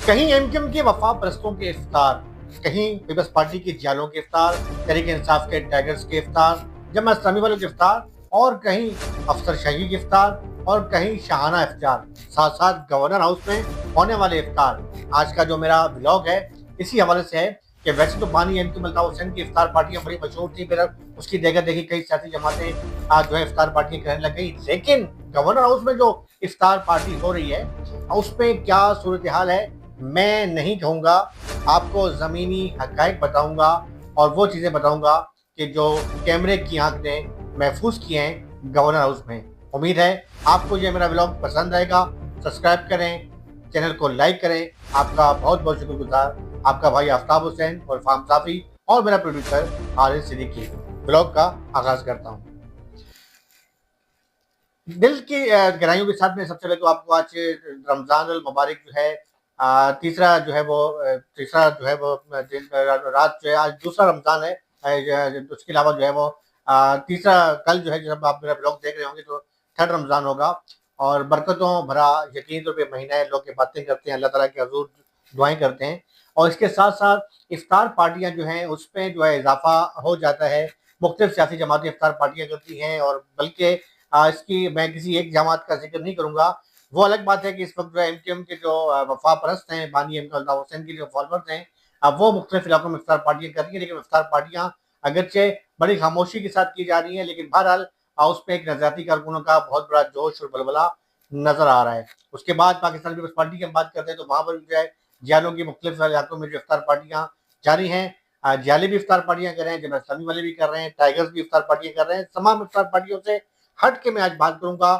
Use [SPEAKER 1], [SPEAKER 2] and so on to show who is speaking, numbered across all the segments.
[SPEAKER 1] कहीं एमक्यूएम के वफा परस्तों के इफ्तार, कहीं पीपल्स पार्टी के जियालों के इफ्तार, तहरीक इंसाफ के टाइगर्स के इफ्तार, जमात इस्लामी वालों के इफ्तार, और कहीं अफसरशाही के इफ्तार, और कहीं शाहाना इफ्तार, साथ साथ गवर्नर हाउस में होने वाले इफ्तार। आज का जो मेरा व्लॉग है इसी हवाले से है कि वैसे तो बानी एमक्यूएम अल्ताफ हुसैन की इफ्तार पार्टियां बड़ी मशहूर थी, फिर उसकी देखा देखी कई सियासी जमातें आज जो है इफ्तार पार्टियां करने लग गई, लेकिन गवर्नर हाउस में जो इफ्तार पार्टी हो रही है उसमें क्या सूरत हाल है मैं नहीं कहूँगा, आपको ज़मीनी हक़ाइक़ बताऊँगा और वो चीज़ें बताऊँगा कि जो कैमरे की आँख ने महफूज किए हैं गवर्नर हाउस में। उम्मीद है आपको ये मेरा व्लॉग पसंद आएगा। सब्सक्राइब करें, चैनल को लाइक करें। आपका बहुत बहुत शुक्रगुजार, आपका भाई आफ्ताब हुसैन और फाहम साफ़ी और मेरा प्रोड्यूसर हारिस सिद्दीकी। व्लॉग का आगाज़ करता हूँ। दिल की गहराइयों के साथ में सबसे पहले तो आपको आज रमज़ान अल मुबारक जो है तीसरा जो है वो तीसरा जो है वो दिन रात जो है आज दूसरा रमज़ान है। उसके अलावा जो है वो तीसरा कल जो है जब आप मेरा ब्लॉग देख रहे होंगे तो थर्ड रमज़ान होगा और बरकतों भरा यकीन तौर पे महीना है। लोग बातें करते हैं, अल्लाह ताला के हज़ूर दुआएं करते हैं और इसके साथ साथ इफ्तार पार्टियां जो हैं उसमें जो है इजाफा हो जाता है। मुख्तलिफ सियासी जमातें इफ्तार पार्टियां करती हैं और बल्कि इसकी मैं किसी एक जमात का जिक्र नहीं करूंगा। वो अलग बात है कि इस वक्त जो एमक्यूएम के जो वफा परस्त हैं, बानी एमक्यूएम अल्ताफ हुसैन के जो फॉलोअर्स हैं, अब वो मुख्तलिफ इलाकों में इफ्तार पार्टियां कर रही हैं, लेकिन इफ्तार पार्टियां अगरचे बड़ी खामोशी के साथ की जा रही हैं, लेकिन बहरहाल उसमें एक नजरियाती कारकुनों का बहुत बड़ा जोश और बलबला नजर आ रहा है। उसके बाद पाकिस्तान पीपल्स पार्टी की हम बात करते हैं तो वहां पर जो है जियालों की मुख्तलिफ इलाकों में जो इफ्तार पार्टियां जारी हैं, जियाले भी इफ्तार पार्टियां कर रहे हैं, जमात इस्लामी वाले भी कर रहे हैं, टाइगर्स भी इफ्तार पार्टियां कर रहे हैं। तमाम इफ्तार पार्टियों से हट के मैं आज बात करूंगा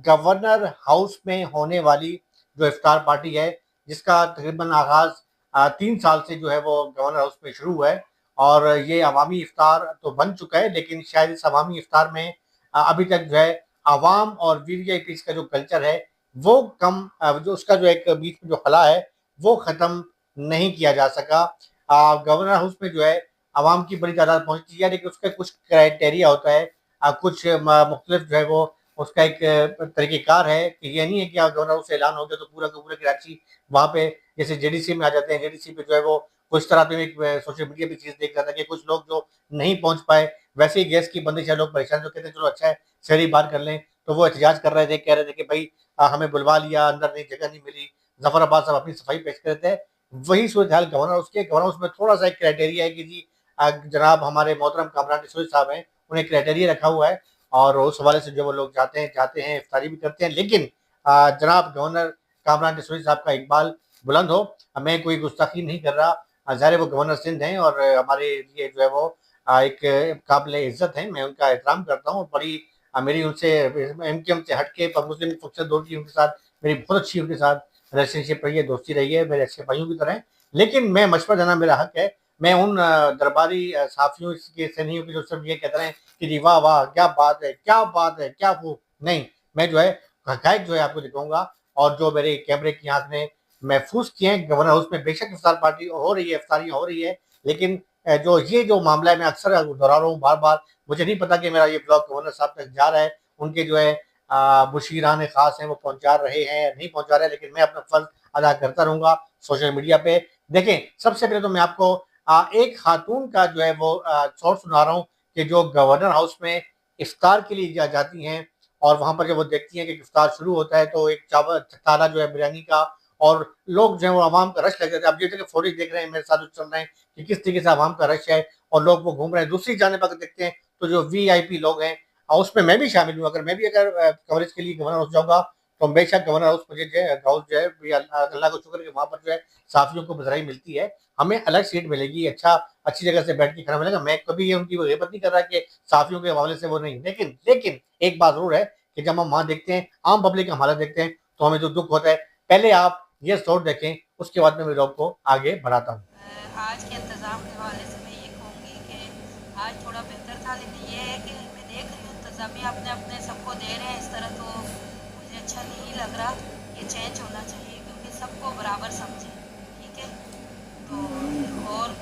[SPEAKER 1] गवर्नर हाउस में होने वाली जो इफ्तार पार्टी है, जिसका तकरीबन आगाज 3 साल से जो है वो गवर्नर हाउस में शुरू हुआ है और ये अवामी इफ्तार तो बन चुका है, लेकिन शायद इस अवामी इफ्तार में अभी तक जो है आवाम और वीवीआईपी का जो कल्चर है वो कम जो उसका जो एक बीच में जो खला है वो ख़त्म नहीं किया जा सका। गवर्नर हाउस में जो है आवाम की बड़ी तादाद पहुंचती है, लेकिन उसका कुछ क्राइटेरिया होता है, कुछ मुख्तलिफ जो है वो उसका एक तरीक़ेकार है कि ये नहीं है कि गवर्नर हाउस से ऐलान हो गया तो पूरा का पूरा कराची वहाँ पे जैसे जेडीसी में आ जाते हैं। जेडीसी पे जो है वो कुछ तरह पे एक सोशल मीडिया पे चीज़ देख रहा था कि कुछ लोग जो नहीं पहुँच पाए, वैसे ही गैस की बंदिश है, लोग परेशान जो कहते हैं चलो अच्छा है शहरी बाहर कर लें, तो वो एहतजाज कर रहे थे, कह रहे थे कि भाई हमें बुलवा लिया, अंदर नहीं जगह नहीं मिली, जफराबाद साहब अपनी सफाई पेश कर रहे थे। वही सूरत हाल गवर्नर हाउस के गवर्नर हाउस में थोड़ा सा एक क्राइटेरिया है कि जी जनाब हमारे मोहतरम कामरान डिसोजी साहब हैं, उन्हें क्राइटेरिया रखा हुआ है और उस हवाले से जो वो लोग जाते हैं इफ्तारी भी करते हैं, लेकिन जनाब गवर्नर कामरान डिसोजी साहब का इकबाल बुलंद हो। मैं कोई गुस्ताखी नहीं कर रहा, ज़ाहिर है वो गवर्नर सिंध हैं और हमारे लिए जो है वो एक काबिल इज्जत हैं, मैं उनका एहतराम करता हूँ। बड़ी मेरी उनसे एमक्यूएम से हट के मुस्लिम फोकस दौर की उनके साथ मेरी बहुत अच्छी उनके साथ रिलेशनशिप रही है, दोस्ती रही है, मेरे अच्छे भाइयों की तरह हैं। लेकिन मैं मशवरा देना मेरा हक है। मैं उन दरबारी साफियों के सैनियों की जो सब ये कहते हैं कि जी वाह वाह क्या बात है, क्या बात है, क्या वो नहीं, मैं जो है हकायक जो है आपको दिखाऊंगा और जो मेरे कैमरे की आंख ने महफूज किए हैं गवर्नर हाउस में। बेशक इफ्तार पार्टी हो रही है, इफ्तारियाँ हो रही है, लेकिन जो मामला है मैं अक्सर दोहरा रहा हूँ बार बार। मुझे नहीं पता कि मेरा ये ब्लॉग गवर्नर साहब तक जा रहा है, उनके जो है मुशीरान खास हैं वो पहुंचा रहे हैं या नहीं पहुंचा रहे हैं, लेकिन मैं अपना फर्ज अदा करता रहूंगा सोशल मीडिया पे। देखें, सबसे पहले तो मैं आपको एक खातून का जो है वो शॉर्ट सुना रहा हूँ कि जो गवर्नर हाउस में इफ्तार के लिए जाती हैं और वहां पर जब वो देखती हैं कि इफ्तार शुरू होता है तो एक चावल ताला जो है बिरयानी का और लोग जो है वो आवाम का रश लग जाता है। अब ये फौरी देख रहे हैं, मेरे साथ चल रहे हैं कि किस तरीके से आवाम का रश है और लोग वो घूम रहे हैं। दूसरी जानिब अगर देखते हैं तो जो वीआईपी लोग हैं उसमें मैं भी शामिल हूँ। अगर मैं भी कवरेज के लिए गवर्नर हाउस जाऊँगा तो बेशक गवर्नर हाउस मुझे जो है हाउस जो है अल्लाह का शुक्र है कि वहाँ पर जो है साफियों को बजराई मिलती है, हमें अलग सीट मिलेगी, अच्छी जगह से बैठ के खाना मिलेगा। मैं कभी ये उनकी गिबत नहीं कर रहा कि साफियों के हवाले से वो नहीं, लेकिन लेकिन एक बात जरूर है कि जब हम वहाँ देखते हैं आम पब्लिक का हालत देखते हैं तो हमें जो दुख होता है। पहले आप ये शॉट देखें, उसके बाद में व्लॉग को आगे बढ़ाता हूँ।
[SPEAKER 2] आज के इंतज़ाम के हवाले से मैं ये कहूँगी कि आज थोड़ा बेहतर था, लेकिन ये है कि मैं देख रही हूँ इंतज़ामिया अपने अपने सबको दे रहे हैं इस तरह, तो मुझे अच्छा नहीं लग रहा। ये चेंज होना चाहिए क्योंकि सबको बराबर समझें, ठीक है। तो और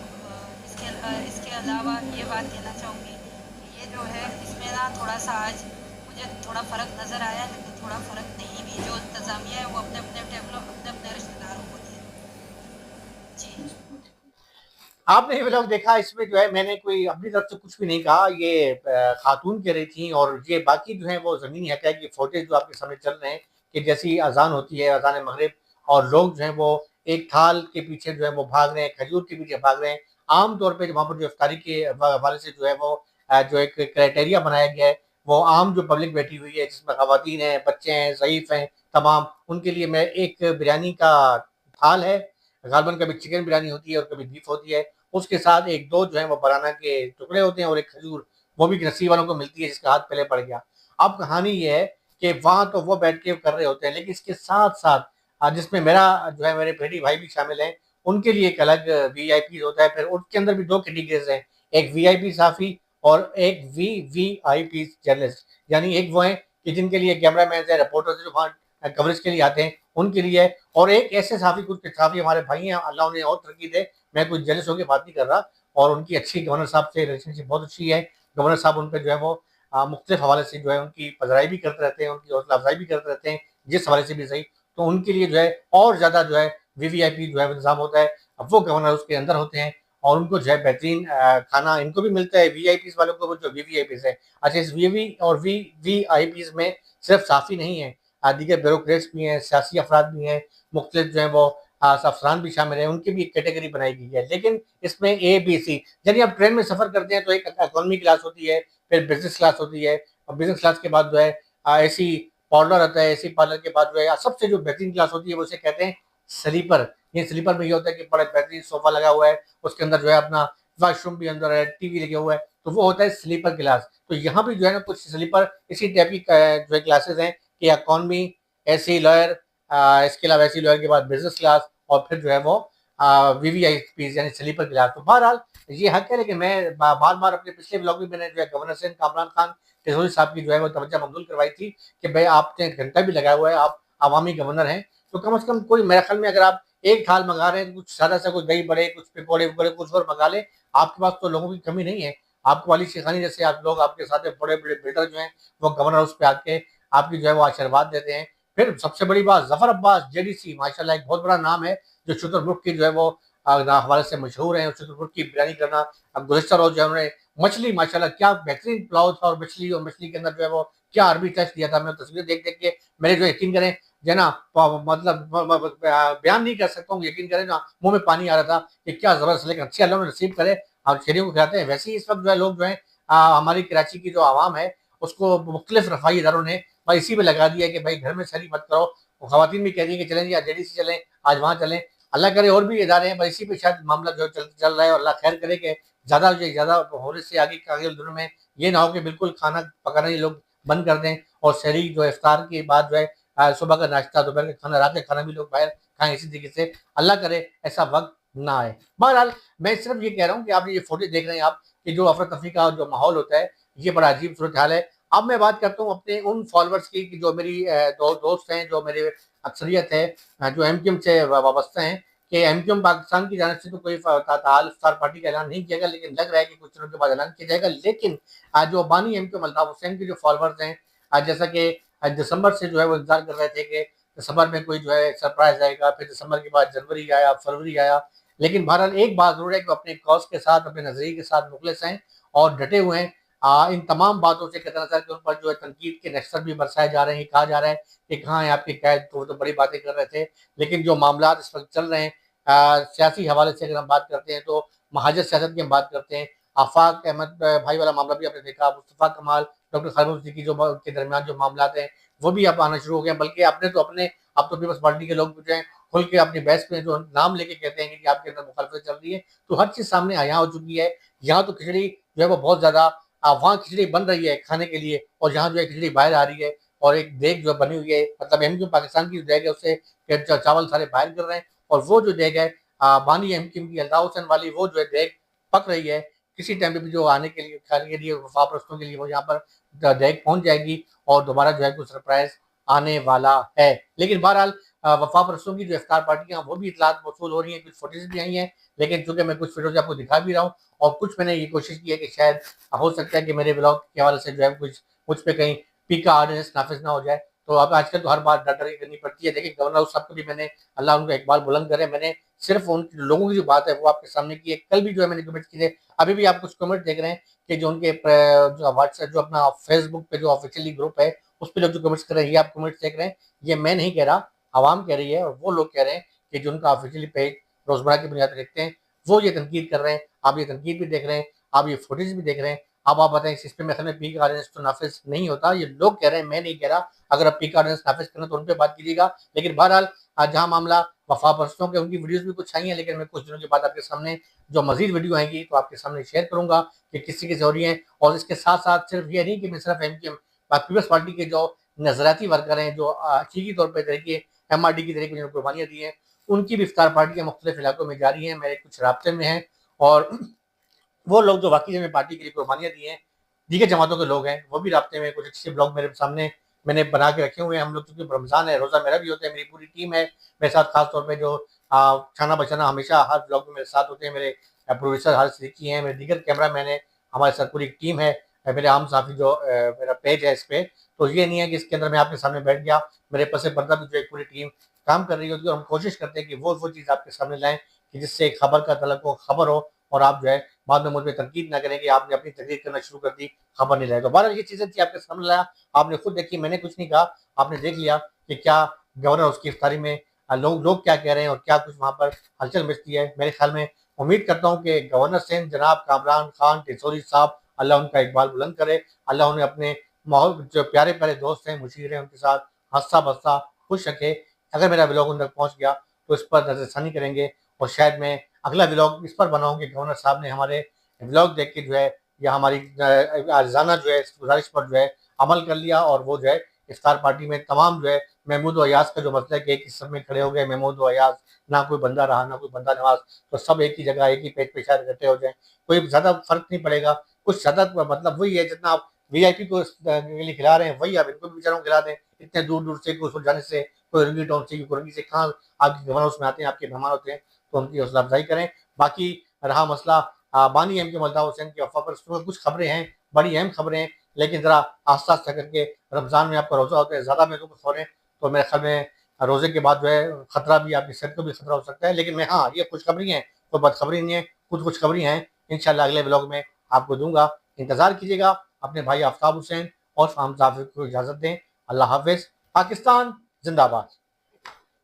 [SPEAKER 2] इसके अलावा ये बात कहना चाहूँगी कि ये जो है इसमें ना थोड़ा सा आज मुझे थोड़ा फ़र्क नज़र आया, लेकिन थोड़ा फ़र्क नहीं भी, जो इंतज़ामिया है वो अपने अपने टेबलों अपने अपने रिश्तेदारों को दिए। जी।
[SPEAKER 1] आपने ये व्लॉग देखा, इसमें जो है मैंने कोई अपनी तरफ से कुछ भी नहीं कहा, ये खातून कह रही थी, और ये बाकी जो है वो ज़मीनी हक़ाइक़ की फुटेज जो आपके सामने चल रहे हैं कि जैसी अज़ान होती है, अज़ान मग़रिब, और लोग जो हैं वो एक थाल के पीछे जो है वो भाग रहे हैं, खजूर के पीछे भाग रहे हैं। आम तौर पे वहाँ पर जो इफ्तारी के हवाले से जो है वो जो एक क्राइटेरिया बनाया गया है, वो आम जो पब्लिक बैठी हुई है, जिसमें ख़वातीन हैं, बच्चे हैं, ज़ईफ़ हैं, तमाम, उनके लिए मैं एक बिरयानी का थाल है, ग़ालिबन कभी चिकन बिरयानी होती है और कभी बीफ होती है। उसके साथ 1-2 जो है वो बनाना के टुकड़े होते हैं और एक खजूर, वो भी नसीब वालों को मिलती है जिसका हाथ पहले पड़ गया। अब कहानी ये है कि वहाँ तो वो बैठ के कर रहे होते हैं, लेकिन इसके साथ-साथ जिसमें मेरा जो है मेरे बेटी भाई भी शामिल हैं, उनके लिए एक अलग वीआईपी होता है। फिर उसके अंदर भी 2 कैटेगरीज़ हैं, एक वीआईपी साफ़ी और एक वीवीआईपी जर्नलिस्ट। यानी एक वो हैं कि जिनके लिए कैमरामैन हैं, रिपोर्टर्स हैं, जो वहाँ कवरेज के लिए आते हैं, उनके लिए है, और एक ऐसे साफ़ी, कुछ साफ़ी हमारे भाई हैं, अल्लाह उन्हें और तरक्की दे, मैं कुछ जेलस होके बात नहीं कर रहा, और उनकी अच्छी गवर्नर साहब से रिलेशनशिप बहुत अच्छी है। गवर्नर साहब उन पे जो है वो मुख्तलिफ हवाले से जो है उनकी पज़राई भी करते रहते हैं, उनकी हौसला अफ़ज़ाई भी करते रहते हैं, जिस हवाले से भी सही। तो उनके लिए जो है और ज़्यादा जो है वीवीआईपी जो है इंतज़ाम होता है। अब वो गवर्नर उसके अंदर होते हैं और उनको जो है बेहतरीन खाना इनको भी मिलता है, वीआईपीज़ वालों को, जो वीवीआईपीज़ है। अच्छा, इस वीवी और वीवीआईपीज़ में सिर्फ साफ़ी नहीं है, दीगर ब्यूरोक्रेट्स भी हैं, सियासी अफ़राद भी हैं, मुख्तलिफ जो है वो अफ़सरान भी शामिल हैं, उनकी भी एक कैटेगरी बनाई गई है। लेकिन इसमें ए, बी, सी, यानी आप ट्रेन में सफ़र करते हैं तो एक इकोनॉमी क्लास होती है, फिर बिज़नेस क्लास होती है, और बिज़नेस क्लास के बाद जो है एसी पार्लर आता है, एसी पार्लर के बाद जो है सबसे जो बेहतरीन क्लास होती है वो उसे कहते हैं स्लीपर। ये स्लीपर में ये होता है कि बड़ा बेहतरीन सोफ़ा लगा हुआ है, उसके अंदर जो है अपना वॉशरूम भी अंदर है, टीवी लगा हुआ है, तो वो होता है स्लीपर क्लास। तो यहाँ भी जो है ना कुछ स्लीपर इसी टाइप की जो है क्लासेज़ हैं कि इकोनॉमी, एसी, लॉयर, इसके अलावा एसी लॉयर के बाद बिज़नेस क्लास, और फिर जो है वो वीवीआईपी यानी स्लीपर क्लास। तो बहरहाल ये हक है, लेकिन मैं बार-बार अपने पिछले व्लॉग में मैंने जो है गवर्नर सिंह कामरान खान टिसोरी साहब की जो है वो तवज्जो मबज़ूल करवाई थी कि भाई आपने घंटा भी लगाया हुआ है, आप अवामी गवर्नर हैं, तो कम से कम कोई, मेरे ख्याल में अगर आप एक थाल मँगा रहे हैं, तो कुछ सादा-सा कोई दही बड़े, कुछ पकौड़े-वकौड़े कुछ और मँगा लें। आपके पास तो लोगों की कमी नहीं है। आपको वाली शेखानी जैसे आप लोग, आपके साथ में बड़े-बड़े बिल्डर जो हैं, वो गवर्नर हाउस पे आके आपकी जो है वो आशीर्वाद देते हैं। फिर सबसे बड़ी बात, ज़फ़र अब्बास जेडीसी माशाल्लाह एक बहुत बड़ा नाम है, जो शुतुरमुर्ग की जो है वो हवाले से मशहूर हैं, शुतुरमुर्ग की बिरयानी करना। अब गुज़िश्ता रोज़ जो है उन्होंने मछली, माशाल्लाह क्या बेहतरीन पुलाव था, और मछली के अंदर जो है वो क्या अरबी टच दिया था। मैं तस्वीरें देख-देख के मेरे जो यकीन करें जो है ना, मतलब बयान नहीं कर सकता हूँ, यकीन करें ना, मुँह में पानी आ रहा था कि क्या ज़बरदस्त। लेकिन अच्छी अल्लाह ने नसीब करे और शहरियों को खिलाते हैं। वैसे ही इस वक़्त जो है लोग जो हैं हमारी कराची की जो आवाम है, उसको मुख्तलिफ रफ़ाही इदारों ने भाई इसी पे लगा दिया है कि भाई घर में सहरी मत करो। ख़वातीन भी कह रही हैं कि चलें जी, आज जेडीसी चलें, आज वहाँ चलें। अल्लाह करे और भी इदारे हैं, बस इसी पे शायद मामला जो चल रहा है, और अल्लाह खैर करे कि ज़्यादा होने से आगे के दिनों में ये ना हो कि बिल्कुल खाना पकाना ये लोग बंद कर दें, और सहरी जो है इफ्तार के बाद जो है सुबह का नाश्ता, दोपहर का खाना, रात का खाना भी लोग बाहर खाएँ इसी तरीके से। अल्लाह करे ऐसा वक़्त ना आए। बहरहाल मैं सिर्फ़ ये कह रहा हूँ कि आप ये फ़ुटेज देख रहे हैं आप, कि जो अफ़रा-तफ़री का जो माहौल होता है, ये बड़ा अजीब सूरत-हाल है। अब मैं बात करता हूँ अपने उन फ़ॉलोअर्स की कि जो मेरी दोस्त हैं, जो मेरे अक्सरियत है, जो एमक्यूएम से वाबस्ता हैं, कि एमक्यूएम पाकिस्तान की जानिब से तो कोई ताल इफ्तार पार्टी का ऐलान नहीं किया गया, लेकिन लग रहा है कि कुछ दिनों के बाद ऐलान किया जाएगा। लेकिन जो बानी एमक्यूएम अल्ताफ़ हुसैन के जो फ़ॉलोअर्स हैं, जैसा कि दिसंबर से जो है वो इंतज़ार कर रहे थे कि दिसंबर में कोई जो है सरप्राइज़ आएगा, फिर दिसंबर के बाद जनवरी आया, फरवरी आया। लेकिन बहरहाल एक बात ज़रूर है कि वो अपने कॉज़ के साथ, अपने नज़रिए के साथ मुख़लिस हैं और डटे हुए हैं। इन तमाम बातों से कतई नज़र कि उन पर जो है तनकीद के नक्शर भी बरसाए जा रहे हैं। कहा जा रहा है कि कहाँ हैं आपके कैद, तो वो तो बड़ी बातें कर रहे थे। लेकिन जो मामलात इस वक़्त चल रहे हैं, सियासी हवाले से अगर हम बात करते हैं, तो महाजर सियासत की हम बात करते हैं। आफ़ाक अहमद भाई वाला मामला भी आपने देखा, मुस्तफ़ा कमाल, डॉक्टर खालिद सिद्दीकी जो के दरमियान जो मामलात हैं, वो भी अब आना शुरू हो गए हैं। बल्कि अब तो पीपल्स पार्टी के लोग जो हैं, खुल के अपनी बहस में जो नाम लेके कहते हैं कि आपके अंदर मुखालफत चल रही है। तो हर चीज़ सामने यहाँ हो चुकी है। यहाँ तो खिचड़ी जो है वो बहुत ज़्यादा, वहाँ खिचड़ी बन रही है खाने के लिए, और यहाँ जो है खिचड़ी बाहर आ रही है, और एक देग जो बनी हुई है, मतलब एमक्यूएम पाकिस्तान की जो देग है, उससे चावल सारे बाहर गिर रहे हैं, और वो जो देग है बानी एमक्यूएम की अल्ताफ़ हुसैन वाली, वो जो है देग पक रही है। किसी टाइम पे भी जो आने के लिए, खाने के लिए, वफ़ा परस्तों के लिए वो यहाँ पर देग पहुँच जाएगी, और दोबारा जो है कुछ सरप्राइज़ आने वाला है। लेकिन बहरहाल वफ़ा परस्तों की जो इफ्तार पार्टियाँ, वो भी इत्तलात मौसूल हो रही हैं, कुछ फुटेज भी आई हैं। लेकिन चूँकि मैं कुछ वीडियोज़ आपको दिखा भी रहा हूँ, और कुछ मैंने ये कोशिश की है कि शायद हो सकता है कि मेरे व्लॉग के हवाले से जो है कुछ मुझ पे कहीं पीका ऑर्डिनेंस नाफ़िज़ ना हो जाए। तो अब आजकल तो हर बात डर डर के करनी पड़ती है। देखिए गवर्नर साहब को भी मैंने, अल्लाह उनको इकबाल बुलंद करे, मैंने सिर्फ उन लोगों की जो बात है वो आपके सामने की है। कल भी जो है मैंने कमेंट किए थे, अभी भी आप कुछ कमेंट देख रहे हैं कि जो उनके जो व्हाट्सएप, जो अपना फेसबुक पे जो ऑफिशियली ग्रुप है उस पर लोग जो कमेंट्स कर रहे हैं, ये आप कमेंट्स देख रहे हैं, ये मैं नहीं कह रहा, आवाम कह रही है। और वो लोग कह रहे हैं कि जो उनका ऑफिशियली पेज रोजमर्रा की बुनियाद पर देखते हैं वो ये तनकीद कर रहे हैं। आप ये तनकीद भी देख रहे हैं, आप ये फुटेज भी देख रहे हैं। अब आप बताएं इस पे मैं समय पी का ऑर्डिनेंस तो नाफिज नहीं होता, ये लोग कह रहे हैं, मैं नहीं कह रहा। अगर आप पी का ऑर्डिनेंस नाफिज करना तो उन पर बात कीजिएगा। लेकिन बहरहाल आज जहाँ मामला वफा परस्तों के, उनकी वीडियोस भी कुछ आई हैं, लेकिन मैं कुछ दिनों के बाद आपके सामने जो मजीद वीडियो आएंगी तो आपके सामने शेयर करूंगा कि किस तरीके से हो रही है। और इसके साथ साथ सिर्फ ये नहीं कि मैं सिर्फ पीपल्स पार्टी के जो नजराती वर्कर हैं, जो हकीकी तौर पर तरीके MRD की तरीके जिन्होंने कुर्बानियाँ दी हैं, उनकी भी इफ्तार पार्टियाँ मुख्तलिफ इलाकों में जारी हैं, मेरे कुछ राब्ते में हैं। और वो लोग जो वाकई में पार्टी के लिए कुर्बानियाँ दी हैं, दीगर जमातों के लोग हैं, वो भी राब्ते में। कुछ अच्छे ब्लॉग मेरे सामने मैंने बना के रखे हुए हैं। हम लोग चूंकि रमज़ान है, रोज़ा मेरा भी होता है, मेरी पूरी टीम है मेरे साथ, खास तौर पे जो खाना बचाना हमेशा हर ब्लॉग में मेरे साथ होते हैं। मेरे प्रोड्यूसर हारिस सिद्दीकी हैं, मेरे दीगर कैमरा मैन है, हमारे साथ पूरी टीम है। मेरे आम साफ़ी जो मेरा पेज है इस पर, तो ये नहीं है कि इसके अंदर मैं आपके सामने बैठ गया, मेरे पस पर्दा भी जो एक पूरी टीम काम कर रही होती है। और हम कोशिश करते हैं कि वो चीज़ आपके सामने लाएँ कि जिससे खबर का तलब हो, खबर हो, और आप जो है बाद में मुझ पे तनकीद ना करें कि आपने अपनी तकरीर करना शुरू कर दी, खबर नहीं लाया। तो बहरहाल ये चीज़ें थी आपके सामने लाया, आपने खुद देखी, मैंने कुछ नहीं कहा, आपने देख लिया कि क्या गवर्नर उसकी इफ्तारी में लोग क्या कह रहे हैं और क्या कुछ वहाँ पर हलचल मचती है। मेरे ख्याल में उम्मीद करता हूँ कि गवर्नर सिंध जनाब कामरान खान टिसोरी साहब, अल्लाह उनका इकबाल बुलंद करे, अल्लाह उन्हें अपने माहौल जो प्यारे प्यारे दोस्त हैं, मुशीर हैं, उनके साथ हंसता बसता खुश रखे। अगर मेरा ब्लॉग उन तक पहुँच गया तो इस पर नजरसानी करेंगे, और शायद मैं अगला व्लॉग इस पर बनाऊँ कि गवर्नर साहब ने हमारे व्लॉग देख के जो है, या हमारी आर्जाना जो है इस गुजारिश पर जो है अमल कर लिया, और वो जो है इफ्तार पार्टी में तमाम जो है महमूद व अयाज का जो मसला है कि एक ही सब में खड़े हो गए महमूद व अयाज, ना कोई बंदा रहा ना कोई बंदा नवाज, तो सब एक ही जगह एक ही पेज पे शायद इकट्ठे हो जाए, कोई ज़्यादा फर्क नहीं पड़ेगा। कुछ ज़्यादा मतलब वही है, जितना आप VIP को के लिए खिला रहे हैं वही आप इनको भी बेचारों को खिला दें। इतने दूर दूर से कोई जाने से, कोई रंगी टाउन से, कोई रंगी से, कहाँ आपके मेहमान उसमें आते हैं, आपके मेहमान होते हैं, तो उनकी हौसला अफजाई करें। बाकी रहा मसला बानी एम के मल्दा हुसैन की अफवाह पर, कुछ खबरें हैं, बड़ी अहम खबरें हैं, लेकिन ज़रा आस्ता आस्ता करके, रमज़ान में आपका रोज़ा होता है, ज़्यादा महसूस हो रहे हैं, तो मेरे ख्याल में रोज़े के बाद जो है खतरा भी, आपकी सेहत को भी खतरा हो सकता है। लेकिन मैं, हाँ, ये खुशखबरी है, कोई बदखबरी नहीं है, कुछ खुशखबरी हैं, इंशाल्लाह अगले ब्लॉग में आपको दूंगा, इंतज़ार कीजिएगा। अपने भाई आफ्ताब हुसैन और फाहम जाफर को इजाज़त दें। अल्लाह हाफिज़। पाकिस्तान जिंदाबाद।